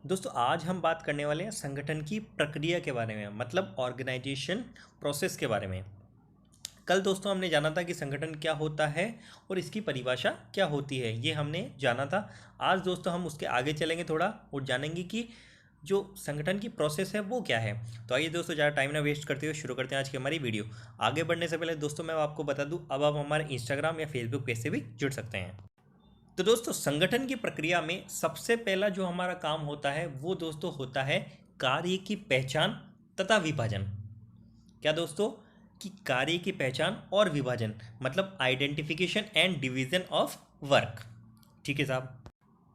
दोस्तों आज हम बात करने वाले हैं संगठन की प्रक्रिया के बारे में, मतलब ऑर्गेनाइजेशन प्रोसेस के बारे में। कल दोस्तों हमने जाना था कि संगठन क्या होता है और इसकी परिभाषा क्या होती है, ये हमने जाना था। आज दोस्तों हम उसके आगे चलेंगे थोड़ा और जानेंगे कि जो संगठन की प्रोसेस है वो क्या है। तो आइए दोस्तों, ज़्यादा टाइम ना वेस्ट करते हुए शुरू करते हैं आज की हमारी वीडियो। आगे बढ़ने से पहले दोस्तों मैं आपको बता दूं, अब आप हमारे इंस्टाग्राम या फेसबुक पेज से भी जुड़ सकते हैं। तो दोस्तों संगठन की प्रक्रिया में सबसे पहला जो हमारा काम होता है वो दोस्तों होता है कार्य की पहचान तथा विभाजन। क्या दोस्तों? कि कार्य की पहचान और विभाजन, मतलब identification and division of work. ठीक है साहब।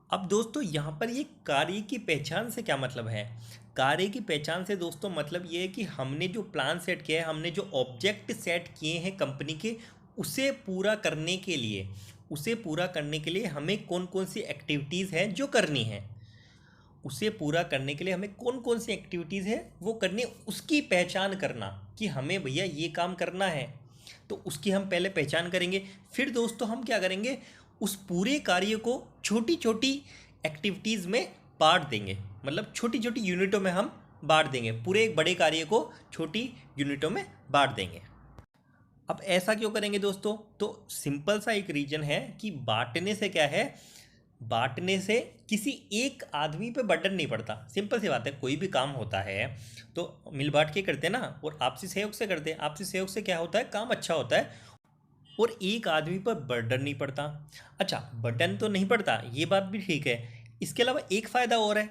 अब दोस्तों यहाँ पर ये कार्य की पहचान से क्या मतलब है? कार्य की पहचान से दोस्तों मतलब ये है कि हमने जो प्लान सेट किया है, हमने जो ऑब्जेक्ट सेट किए हैं कंपनी के, उसे पूरा करने के लिए हमें कौन कौन सी एक्टिविटीज़ हैं जो करनी है। उसे पूरा करने के लिए हमें कौन कौन सी एक्टिविटीज़ है वो करनी, उसकी पहचान करना कि हमें भैया ये काम करना है। तो उसकी हम पहले पहचान करेंगे। फिर दोस्तों हम क्या करेंगे, उस पूरे कार्य को छोटी छोटी एक्टिविटीज़ में बांट देंगे, मतलब छोटी छोटी यूनिटों में हम बांट देंगे। पूरे एक बड़े कार्य को छोटी यूनिटों में बांट देंगे। अब ऐसा क्यों करेंगे दोस्तों? तो सिंपल सा एक रीजन है कि बांटने से क्या है, बांटने से किसी एक आदमी पे बर्डन नहीं पड़ता। सिंपल सी बात है, कोई भी काम होता है तो मिल बांट के करते हैं ना, और आपसी सहयोग से करते हैं। आपसी सहयोग से क्या होता है, काम अच्छा होता है और एक आदमी पर बर्डन नहीं पड़ता। अच्छा, बर्डन तो नहीं पड़ता, ये बात भी ठीक है। इसके अलावा एक फ़ायदा और है।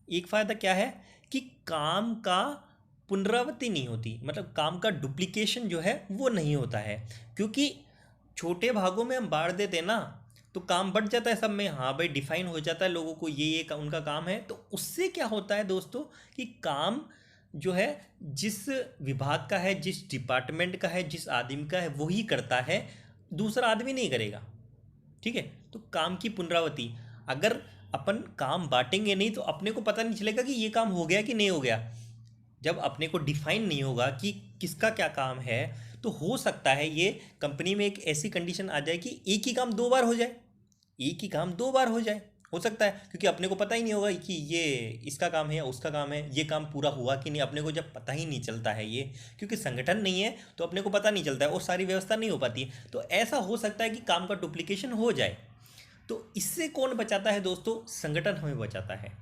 एक फ़ायदा क्या है कि काम का पुनरावृत्ति नहीं होती, मतलब काम का डुप्लीकेशन जो है वो नहीं होता है। क्योंकि छोटे भागों में हम बांट देते हैं ना, तो काम बढ़ जाता है सब में। हाँ भाई, डिफाइन हो जाता है लोगों को उनका काम है। तो उससे क्या होता है दोस्तों कि काम जो है जिस विभाग का है, जिस डिपार्टमेंट का है, जिस आदमी का है वही करता है, दूसरा आदमी नहीं करेगा। ठीक है। तो काम की पुनरावृत्ति, अगर अपन काम बांटेंगे नहीं तो अपने को पता नहीं चलेगा कि ये काम हो गया कि नहीं हो गया। जब अपने को डिफाइन नहीं होगा कि किसका क्या काम है, तो हो सकता है ये कंपनी में एक ऐसी कंडीशन आ जाए कि एक ही काम दो बार हो जाए। एक ही काम दो बार हो सकता है, क्योंकि अपने को पता ही नहीं होगा कि ये इसका काम है या उसका काम है, ये काम पूरा हुआ कि नहीं। अपने को जब पता ही नहीं चलता है ये, क्योंकि संगठन नहीं है तो अपने को पता नहीं चलता है और सारी व्यवस्था नहीं हो पाती है। तो ऐसा हो सकता है कि काम का डुप्लीकेशन हो जाए। तो इससे कौन बचाता है दोस्तों? संगठन हमें बचाता है।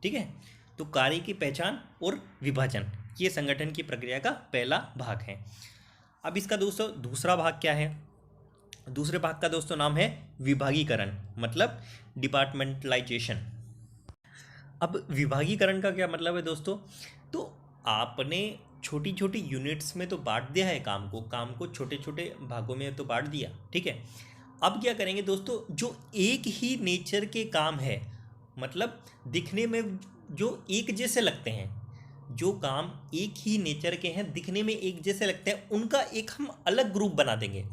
ठीक है। तो कार्य की पहचान और विभाजन, ये संगठन की प्रक्रिया का पहला भाग है। अब इसका दोस्तों दूसरा भाग क्या है? दूसरे भाग का दोस्तों नाम है विभागीकरण, मतलब डिपार्टमेंटलाइजेशन। अब विभागीकरण का क्या मतलब है दोस्तों? तो आपने छोटी छोटी यूनिट्स में तो बांट दिया है काम को छोटे छोटे भागों में तो बांट दिया। ठीक है। अब क्या करेंगे दोस्तों, जो एक ही नेचर के काम है, मतलब दिखने में जो एक जैसे लगते हैं, जो काम एक ही नेचर के हैं, दिखने में एक जैसे लगते हैं, उनका एक हम अलग ग्रुप बना देंगे।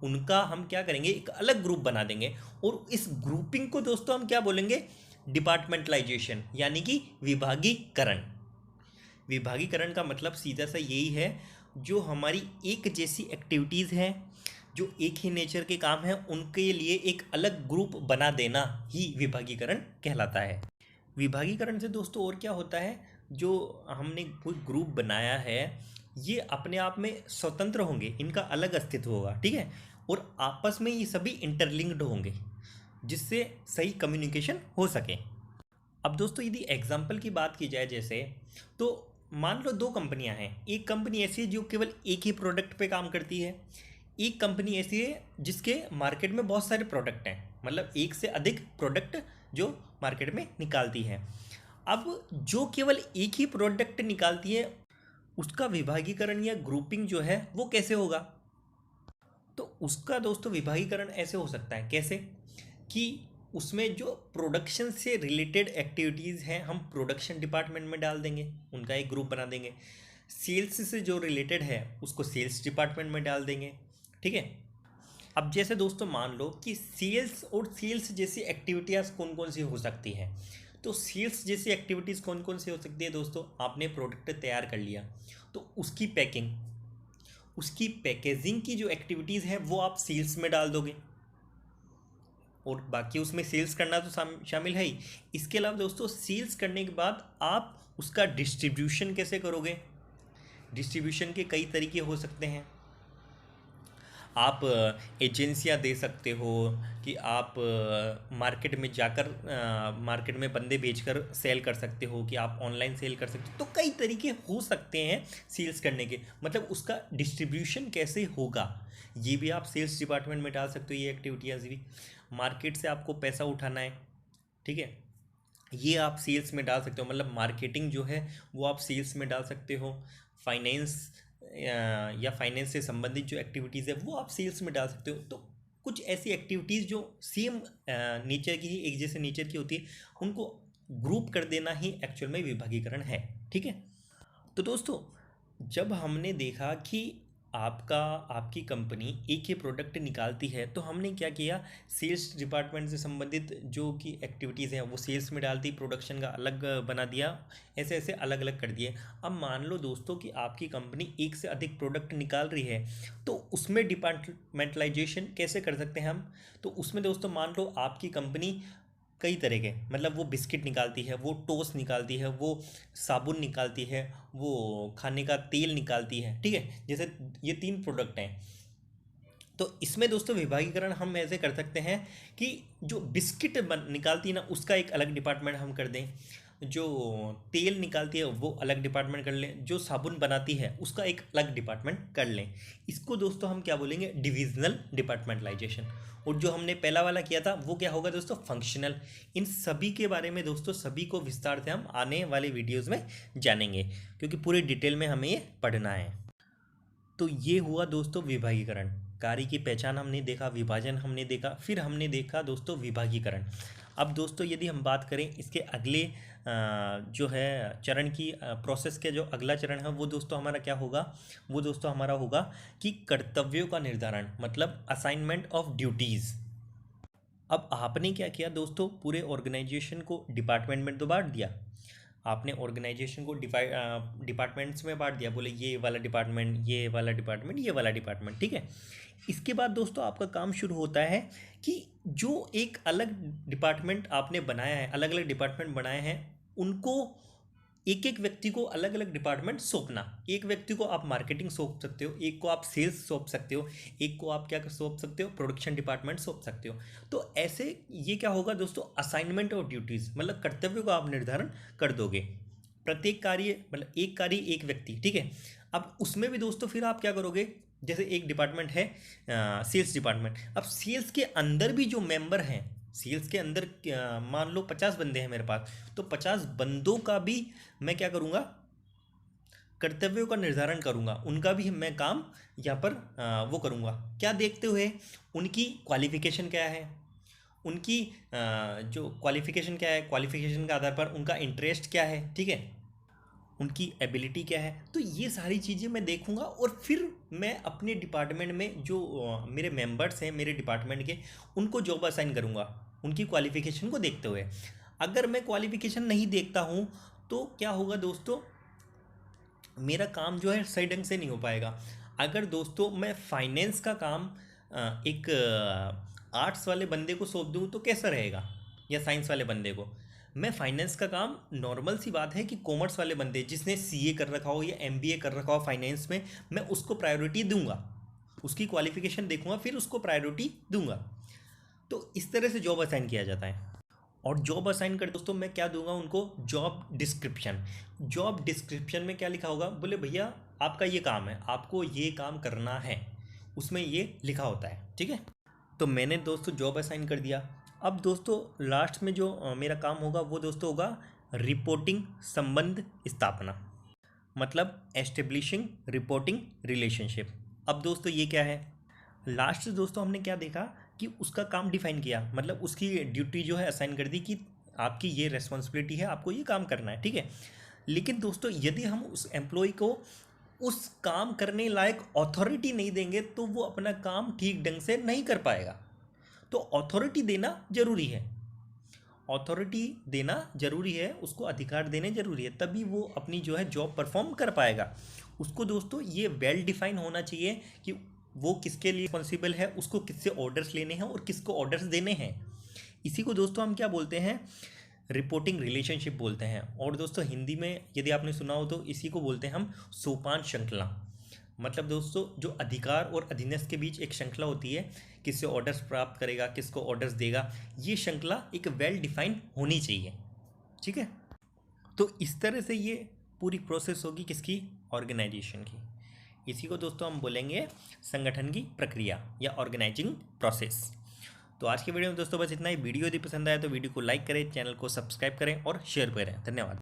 उनका हम क्या करेंगे, एक अलग ग्रुप बना देंगे। और इस ग्रुपिंग को दोस्तों हम क्या बोलेंगे? डिपार्टमेंटलाइजेशन, यानी कि विभागीकरण। विभागीकरण का मतलब सीधा सा यही है, जो हमारी एक जैसी एक्टिविटीज़ हैं, जो एक ही नेचर के काम हैं, उनके लिए एक अलग ग्रुप बना देना ही विभागीकरण कहलाता है। विभागीकरण से दोस्तों और क्या होता है, जो हमने कोई ग्रुप बनाया है ये अपने आप में स्वतंत्र होंगे, इनका अलग अस्तित्व होगा। ठीक है। और आपस में ये सभी इंटरलिंक्ड होंगे, जिससे सही कम्युनिकेशन हो सके। अब दोस्तों यदि एग्जाम्पल की बात की जाए जैसे, तो मान लो दो कंपनियां हैं। एक कंपनी ऐसी है जो केवल एक ही प्रोडक्ट पे काम करती है। एक कंपनी ऐसी है जिसके मार्केट में बहुत सारे प्रोडक्ट हैं, मतलब एक से अधिक प्रोडक्ट जो मार्केट में निकालती है। अब जो केवल एक ही प्रोडक्ट निकालती है, उसका विभागीकरण या ग्रुपिंग जो है वो कैसे होगा? तो उसका दोस्तों विभागीकरण ऐसे हो सकता है। कैसे? कि उसमें जो प्रोडक्शन से रिलेटेड एक्टिविटीज़ हैं, हम प्रोडक्शन डिपार्टमेंट में डाल देंगे, उनका एक ग्रुप बना देंगे। सेल्स से जो रिलेटेड है उसको सेल्स डिपार्टमेंट में डाल देंगे। ठीक है। अब जैसे दोस्तों मान लो कि सेल्स और सेल्स जैसी एक्टिविटीज़ कौन कौन सी हो सकती हैं। तो सेल्स जैसी एक्टिविटीज़ कौन कौन सी हो सकती है दोस्तों? आपने प्रोडक्ट तैयार कर लिया, तो उसकी पैकिंग, उसकी पैकेजिंग की जो एक्टिविटीज़ हैं वो आप सेल्स में डाल दोगे। और बाकी उसमें सेल्स करना तो शामिल है ही। इसके अलावा दोस्तों सेल्स करने के बाद आप उसका डिस्ट्रीब्यूशन कैसे करोगे। डिस्ट्रीब्यूशन के कई तरीके हो सकते हैं। आप एजेंसियां दे सकते हो कि आप मार्केट में जाकर मार्केट में बंदे भेजकर सेल कर सकते हो, कि आप ऑनलाइन सेल कर सकते हो। तो कई तरीके हो सकते हैं सेल्स करने के। मतलब उसका डिस्ट्रीब्यूशन कैसे होगा ये भी आप सेल्स डिपार्टमेंट में डाल सकते हो। ये एक्टिविटीज़ भी, मार्केट से आपको पैसा उठाना है, ठीक है, ये आप सेल्स में डाल सकते हो। मतलब मार्केटिंग जो है वो आप सेल्स में डाल सकते हो। फाइनेंस या फाइनेंस से संबंधित जो एक्टिविटीज़ है वो आप सेल्स में डाल सकते हो। तो कुछ ऐसी एक्टिविटीज़ जो सेम नेचर की ही, एक जैसे नेचर की होती है, उनको ग्रुप कर देना ही एक्चुअल में विभागीकरण है, ठीक है। तो दोस्तों जब हमने देखा कि आपकी कंपनी एक ही प्रोडक्ट निकालती है, तो हमने क्या किया, सेल्स डिपार्टमेंट से संबंधित जो कि एक्टिविटीज़ हैं वो सेल्स में डाल दी, प्रोडक्शन का अलग बना दिया, ऐसे ऐसे अलग अलग कर दिए। अब मान लो दोस्तों कि आपकी कंपनी एक से अधिक प्रोडक्ट निकाल रही है, तो उसमें डिपार्टमेंटलाइजेशन कैसे कर सकते हैं हम। तो उसमें दोस्तों मान लो आपकी कंपनी कई तरह के, मतलब वो बिस्किट निकालती है, वो टोस्ट निकालती है, वो साबुन निकालती है, वो खाने का तेल निकालती है, ठीक है। जैसे ये 3 प्रोडक्ट हैं, तो इसमें दोस्तों विभागीकरण हम ऐसे कर सकते हैं कि जो बिस्किट निकालती है ना, उसका एक अलग डिपार्टमेंट हम कर दें, जो तेल निकालती है वो अलग डिपार्टमेंट कर लें, जो साबुन बनाती है उसका एक अलग डिपार्टमेंट कर लें। इसको दोस्तों हम क्या बोलेंगे, डिविजनल डिपार्टमेंटलाइजेशन। और जो हमने पहला वाला किया था वो क्या होगा दोस्तों, फंक्शनल। इन सभी के बारे में दोस्तों सभी को विस्तार से हम आने वाले वीडियोज़ में जानेंगे, क्योंकि पूरे डिटेल में हमें ये पढ़ना है। तो ये हुआ दोस्तों विभागीकरण। कार्य की पहचान हमने देखा, विभाजन हमने देखा, फिर हमने देखा दोस्तों विभागीकरण। अब दोस्तों यदि हम बात करें इसके अगले जो है चरण की, प्रोसेस के जो अगला चरण है वो दोस्तों हमारा क्या होगा, वो दोस्तों हमारा होगा कि कर्तव्यों का निर्धारण, मतलब असाइनमेंट ऑफ ड्यूटीज़। अब आपने क्या किया दोस्तों, पूरे ऑर्गेनाइजेशन को डिपार्टमेंट में तो बांट दिया। आपने ऑर्गेनाइजेशन को डिपार्टमेंट्स में बांट दिया, बोले ये वाला डिपार्टमेंट, ये वाला डिपार्टमेंट, ये वाला डिपार्टमेंट, ठीक है। इसके बाद दोस्तों आपका काम शुरू होता है कि जो एक अलग डिपार्टमेंट आपने बनाया है, अलग अलग डिपार्टमेंट बनाए हैं, उनको एक एक व्यक्ति को अलग अलग डिपार्टमेंट सौंपना। एक व्यक्ति को आप मार्केटिंग सौंप सकते हो, एक को आप सेल्स सौंप सकते हो, एक को आप क्या सौंप सकते हो, प्रोडक्शन डिपार्टमेंट सौंप सकते हो। तो ऐसे ये क्या होगा दोस्तों, असाइनमेंट ऑफ ड्यूटीज़, मतलब कर्तव्य को आप निर्धारण कर दोगे। प्रत्येक कार्य, मतलब एक कार्य एक व्यक्ति, ठीक है। अब उसमें भी दोस्तों फिर आप क्या करोगे, जैसे एक डिपार्टमेंट है सेल्स डिपार्टमेंट। अब सेल्स के अंदर भी जो मेंबर हैं, सेल्स के अंदर मान लो 50 बंदे हैं मेरे पास, तो 50 बंदों का भी मैं क्या करूँगा, कर्तव्यों का निर्धारण करूँगा। उनका भी मैं काम यहाँ पर वो करूँगा, क्या देखते हुए, उनकी क्वालिफिकेशन क्या है, उनकी जो क्वालिफिकेशन क्या है, क्वालिफिकेशन के आधार पर उनका इंटरेस्ट क्या है, ठीक है, उनकी एबिलिटी क्या है। तो ये सारी चीज़ें मैं देखूंगा, और फिर मैं अपने डिपार्टमेंट में जो मेरे मेंबर्स हैं मेरे डिपार्टमेंट के, उनको जॉब असाइन करूंगा उनकी क्वालिफ़िकेशन को देखते हुए। अगर मैं क्वालिफ़िकेशन नहीं देखता हूँ तो क्या होगा दोस्तों, मेरा काम जो है सही ढंग से नहीं हो पाएगा। अगर दोस्तों मैं फाइनेंस का काम एक आर्ट्स वाले बंदे को सौंप दूँ तो कैसा रहेगा, या साइंस वाले बंदे को। मैं फाइनेंस का काम, नॉर्मल सी बात है कि कॉमर्स वाले बंदे जिसने सीए कर रखा हो या एमबीए कर रखा हो फाइनेंस में, मैं उसको प्रायोरिटी दूंगा, उसकी क्वालिफिकेशन देखूंगा, फिर उसको प्रायोरिटी दूंगा। तो इस तरह से जॉब असाइन किया जाता है। और जॉब असाइन कर दोस्तों मैं क्या दूंगा उनको, जॉब डिस्क्रिप्शन। जॉब डिस्क्रिप्शन में क्या लिखा होगा, बोले भैया आपका ये काम है, आपको ये काम करना है, उसमें ये लिखा होता है, ठीक है। तो मैंने दोस्तों जॉब असाइन कर दिया। अब दोस्तों लास्ट में जो मेरा काम होगा वो दोस्तों होगा रिपोर्टिंग संबंध स्थापना, मतलब एस्टेब्लिशिंग रिपोर्टिंग रिलेशनशिप। अब दोस्तों ये क्या है, लास्ट दोस्तों हमने क्या देखा कि उसका काम डिफाइन किया, मतलब उसकी ड्यूटी जो है असाइन कर दी कि आपकी ये रेस्पॉन्सिबिलिटी है, आपको ये काम करना है, ठीक है। लेकिन दोस्तों यदि हम उस एम्प्लॉय को उस काम करने लायक अथॉरिटी नहीं देंगे तो वो अपना काम ठीक ढंग से नहीं कर पाएगा। तो अथॉरिटी देना जरूरी है, अथॉरिटी देना जरूरी है, उसको अधिकार देने जरूरी है, तभी वो अपनी जो है जॉब परफॉर्म कर पाएगा। उसको दोस्तों ये वेल डिफाइन होना चाहिए कि वो किसके लिए रिस्पॉन्सिबल है, उसको किससे ऑर्डर्स लेने हैं और किसको ऑर्डर्स देने हैं। इसी को दोस्तों हम क्या बोलते हैं, रिपोर्टिंग रिलेशनशिप बोलते हैं। और दोस्तों हिंदी में यदि आपने सुना हो तो इसी को बोलते हैं हम सोपान श्रृंखला। मतलब दोस्तों जो अधिकार और अधीनस्थ के बीच एक श्रृंखला होती है, किससे ऑर्डर्स प्राप्त करेगा, किसको ऑर्डर्स देगा, ये श्रृंखला एक वेल डिफाइंड होनी चाहिए। ठीक है, तो इस तरह से ये पूरी प्रोसेस होगी किसकी, ऑर्गेनाइजेशन की। इसी को दोस्तों हम बोलेंगे संगठन की प्रक्रिया या ऑर्गेनाइजिंग प्रोसेस। तो आज के वीडियो में दोस्तों बस इतना ही। वीडियो यदि पसंद आया तो वीडियो को लाइक करें, चैनल को सब्सक्राइब करें और शेयर करें। धन्यवाद।